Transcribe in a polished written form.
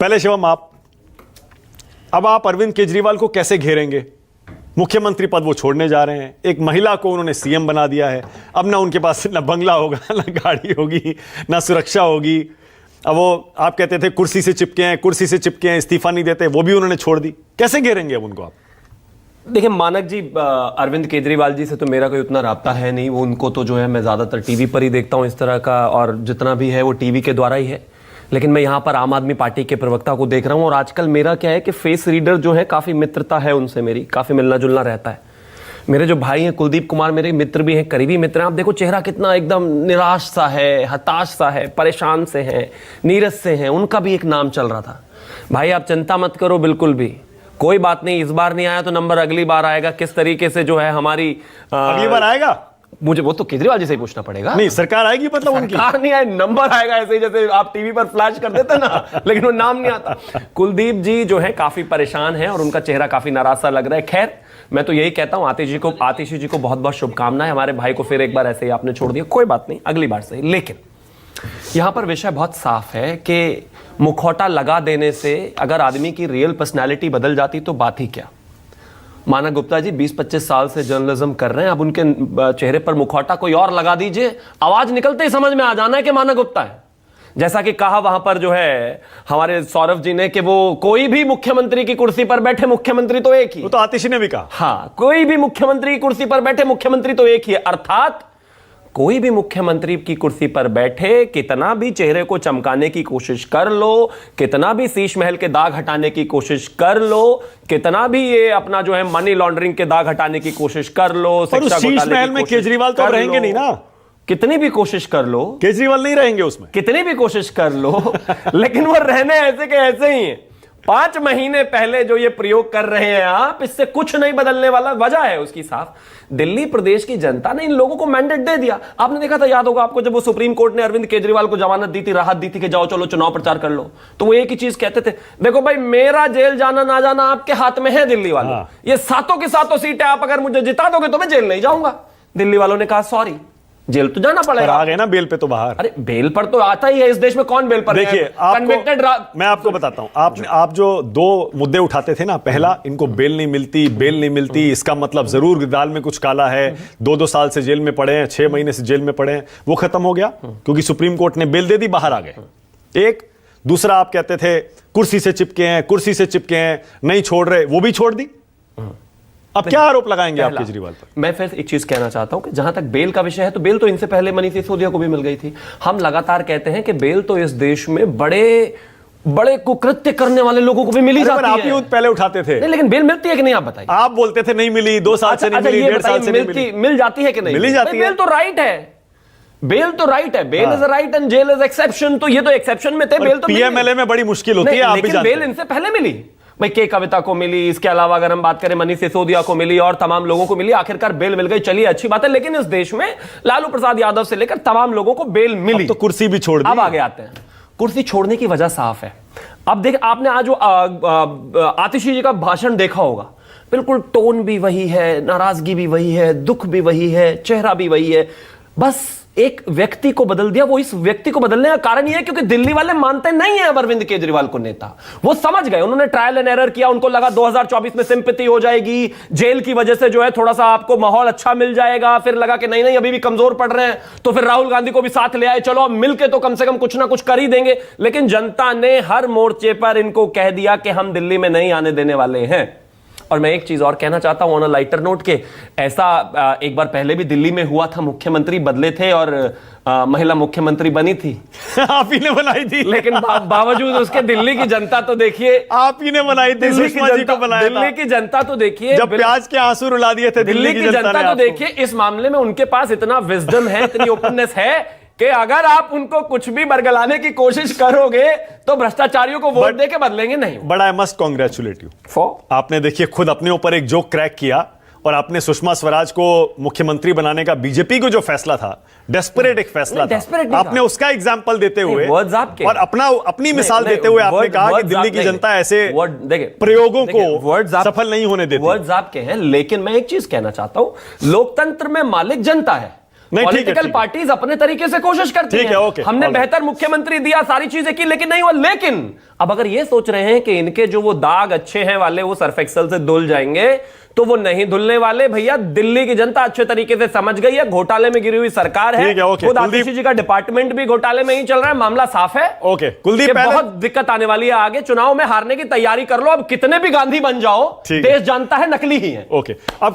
पहले शिवम अब आप अरविंद केजरीवाल को कैसे घेरेंगे? मुख्यमंत्री पद वो छोड़ने जा रहे हैं, एक महिला को उन्होंने सीएम बना दिया है। अब ना उनके पास ना बंगला होगा, ना गाड़ी होगी, ना सुरक्षा होगी। अब वो आप कहते थे कुर्सी से चिपके हैं, इस्तीफा नहीं देते, वो भी उन्होंने छोड़ दी। कैसे घेरेंगे अब उनको आप? देखिए मानक जी, अरविंद केजरीवाल जी से तो मेरा कोई उतना राब्ता है नहीं। वो उनको तो जो है मैं ज़्यादातर टीवी पर ही देखता हूँ इस तरह का, और जितना भी है वो टीवी के द्वारा ही है। लेकिन मैं यहाँ पर आम आदमी पार्टी के प्रवक्ता को देख रहा हूँ, और आजकल मेरा क्या है कि फेस रीडर जो है काफ़ी मित्रता है उनसे, मेरी काफ़ी मिलना जुलना रहता है। मेरे जो भाई हैं कुलदीप कुमार, मेरे मित्र भी हैं, करीबी मित्र हैं। आप देखो चेहरा कितना एकदम निराश सा है, हताश सा है, परेशान से हैं, नीरस से हैं। उनका भी एक नाम चल रहा था। भाई आप चिंता मत करो, बिल्कुल भी कोई बात नहीं। इस बार नहीं आया तो नंबर अगली बार आएगा। किस तरीके से जो है हमारी अगली बार आएगा, मुझे वो तो केजरीवाल जी से ही पूछना पड़ेगा। नहीं, सरकार आएगी, मतलब उनकी सरकार नहीं आए, नंबर आएगा। ऐसे ही जैसे आप टीवी पर फ्लैश कर देते ना, लेकिन वो नाम नहीं आता। कुलदीप जी जो है काफी परेशान है और उनका चेहरा काफी नाराज सा लग रहा है। खैर मैं तो यही कहता हूं, आतिशी जी को बहुत बहुत शुभकामनाएं। हमारे भाई को फिर एक बार ऐसे ही आपने छोड़ दिया, कोई बात नहीं, अगली बार से। लेकिन यहां पर विषय बहुत साफ है कि मुखौटा लगा देने से अगर आदमी की रियल पर्सनैलिटी बदल जाती तो बात ही क्या। मानक गुप्ता जी 20-25 साल से जर्नलिज्म कर रहे हैं, अब उनके चेहरे पर मुखौटा कोई और लगा दीजिए, आवाज निकलते ही समझ में आ जाना है कि मानक गुप्ता है। जैसा कि कहा वहां पर जो है हमारे सौरभ जी ने कि वो कोई भी मुख्यमंत्री की कुर्सी पर बैठे, मुख्यमंत्री तो एक ही। वो तो आतिशी ने भी कहा, हाँ, कोई भी मुख्यमंत्री की कुर्सी पर बैठे, मुख्यमंत्री तो एक ही है। अर्थात कोई भी मुख्यमंत्री की कुर्सी पर बैठे, कितना भी चेहरे को चमकाने की कोशिश कर लो, कितना भी शीश महल के दाग हटाने की कोशिश कर लो, कितना भी ये अपना जो है मनी लॉन्ड्रिंग के दाग हटाने की कोशिश कर लो, शिक्षा शीश महल में केजरीवाल तो रहेंगे नहीं ना। कितनी भी कोशिश कर लो, केजरीवाल नहीं रहेंगे उसमें, कितनी भी कोशिश कर लो लेकिन वो रहने ऐसे के ऐसे ही हैं। 5 महीने पहले जो ये प्रयोग कर रहे हैं आप, इससे कुछ नहीं बदलने वाला। वजह है उसकी साफ, दिल्ली प्रदेश की जनता ने इन लोगों को मैंडेट दे दिया। आपने देखा था, याद होगा आपको, जब वो सुप्रीम कोर्ट ने अरविंद केजरीवाल को जमानत दी थी, राहत दी थी कि जाओ चलो चुनाव प्रचार कर लो, तो वो एक ही चीज कहते थे, देखो भाई मेरा जेल जाना ना जाना आपके हाथ में है दिल्ली वालों। ये सातों की सातों सीटें आप अगर मुझे जिता दोगे तो मैं जेल नहीं जाऊंगा। दिल्ली वालों ने कहा सॉरी, जेल तो जाना पड़ेगा। आ गए ना बेल पे तो बाहर। अरे बेल पर तो आता ही है इस देश में, कौन बेल पर? देखिए कन्विक्टेड। मैं आपको बताता हूं, आप जो 2 मुद्दे उठाते थे ना, पहला इनको बेल नहीं मिलती, इसका मतलब जरूर दाल में कुछ काला है, 2-2 साल से जेल में पड़े हैं, 6 महीने से जेल में पड़े हैं, वो खत्म हो गया क्योंकि सुप्रीम कोर्ट ने बेल दे दी, बाहर आ गए। एक दूसरा आप कहते थे कुर्सी से चिपके हैं, नहीं छोड़ रहे, वो भी छोड़ दी। अब क्या आरोप लगाएंगे आप केजरीवाल पर? मैं फिर एक चीज कहना चाहता हूं कि जहां तक बेल का विषय है, तो बेल तो इनसे पहले मनीष सिसोदिया को भी मिल गई थी। हम लगातार कहते हैं कि बेल तो इस देश में बड़े कुकृत्य करने वाले लोगों को भी मिली जाती है। आप ही पहले उठाते थे। नहीं, लेकिन बेल मिलती है कि नहीं आप बताइए। आप बोलते थे नहीं मिली, 2 साल से नहीं मिली, 1.5 साल से नहीं मिली। मिल जाती है कि नहीं? मिली जाती है। बेल तो राइट है, बेल तो राइट है। Bail is a right and jail is exception. तो ये तो एक्सेप्शन में थे, बेल तो पीएमएलए में बड़ी मुश्किल होती है, आप भी जानते हैं। बेल इनसे पहले मिली भाई, के कविता को मिली, इसके अलावा अगर हम बात करें मनीष सिसोदिया को मिली और तमाम लोगों को मिली। आखिरकार बेल मिल गई, चलिए अच्छी बात है। लेकिन इस देश में लालू प्रसाद यादव से लेकर तमाम लोगों को बेल मिली, तो कुर्सी भी छोड़ दी। अब आगे आते हैं, कुर्सी छोड़ने की वजह साफ है। अब देख, आपने आज जो आतिशी जी का भाषण देखा होगा, बिल्कुल टोन भी वही है, नाराजगी भी वही है, दुख भी वही है, चेहरा भी वही है। बस एक व्यक्ति को बदल दिया। वो इस व्यक्ति को बदलने का कारण यह है क्योंकि दिल्ली वाले मानते नहीं है अरविंद केजरीवाल को नेता। वो समझ गए, उन्होंने ट्रायल एंड एरर किया। उनको लगा 2024 में सिंपैथी हो जाएगी, जेल की वजह से जो है थोड़ा सा आपको माहौल अच्छा मिल जाएगा। फिर लगा कि नहीं अभी भी कमजोर पड़ रहे हैं, तो फिर राहुल गांधी को भी साथ ले आए, चलो अब मिलके तो कम से कम कुछ ना कुछ कर ही देंगे। लेकिन जनता ने हर मोर्चे पर इनको कह दिया कि हम दिल्ली में नहीं आने देने वाले हैं। और मैं एक चीज और कहना चाहता हूं ऑन अ लाइटर नोट के, ऐसा एक बार पहले भी दिल्ली में हुआ था, मुख्यमंत्री बदले थे और महिला मुख्यमंत्री बनी थी। आप ही ने बनाई थी। लेकिन बावजूद उसके दिल्ली की जनता तो देखिए, आप ही ने बनाई थी, सुषमा जी को बनाया था। दिल्ली की जनता तो देखिए, जब प्याज के आंसू रुला दिए थे दिल्ली की जनता तो देखिए, इस मामले में उनके पास इतना विजडम है, इतनी ओपननेस है कि अगर आप उनको कुछ भी बरगलाने की कोशिश करोगे तो भ्रष्टाचारियों को वोट देके बदलेंगे नहीं। But I must congratulate you for, आपने देखिए खुद अपने ऊपर एक जोक क्रैक किया और आपने सुषमा स्वराज को मुख्यमंत्री बनाने का बीजेपी को जो फैसला था, डेस्परेट एक फैसला था, आपने उसका एग्जांपल देते हुए और अपनी मिसाल देते हुए आपने कहा कि दिल्ली की जनता ऐसे प्रयोगों को सफल नहीं होने देती। वर्ड्स आपके हैं, लेकिन मैं एक चीज कहना चाहता हूं, लोकतंत्र में मालिक जनता है। नहीं, ठीक है, पॉलिटिकल ठीक है। पार्टीज अपने तरीके से कोशिश करती ठीक हैं। है, ओके, हमने all right। बेहतर मुख्यमंत्री दिया, सारी चीजें की, लेकिन नहीं हुआ। लेकिन अब अगर ये सोच रहे हैं कि इनके जो वो दाग अच्छे हैं वाले वो सर्फ एक्सेल से धुल जाएंगे, तो वो नहीं धुलने वाले भैया। दिल्ली की जनता अच्छे तरीके से समझ गई है, घोटाले में गिरी हुई सरकार है। ठीक है, ओके, खुद कुलदीप- आतिशी जी का डिपार्टमेंट भी घोटाले में ही चल रहा है, मामला साफ है। ओके, कुलदीप कि पहले- बहुत दिक्कत आने वाली है आगे, चुनाव में हारने की तैयारी कर लो। अब कितने भी गांधी बन जाओ, ठीक है। देश जानता है नकली ही है। ओके, अब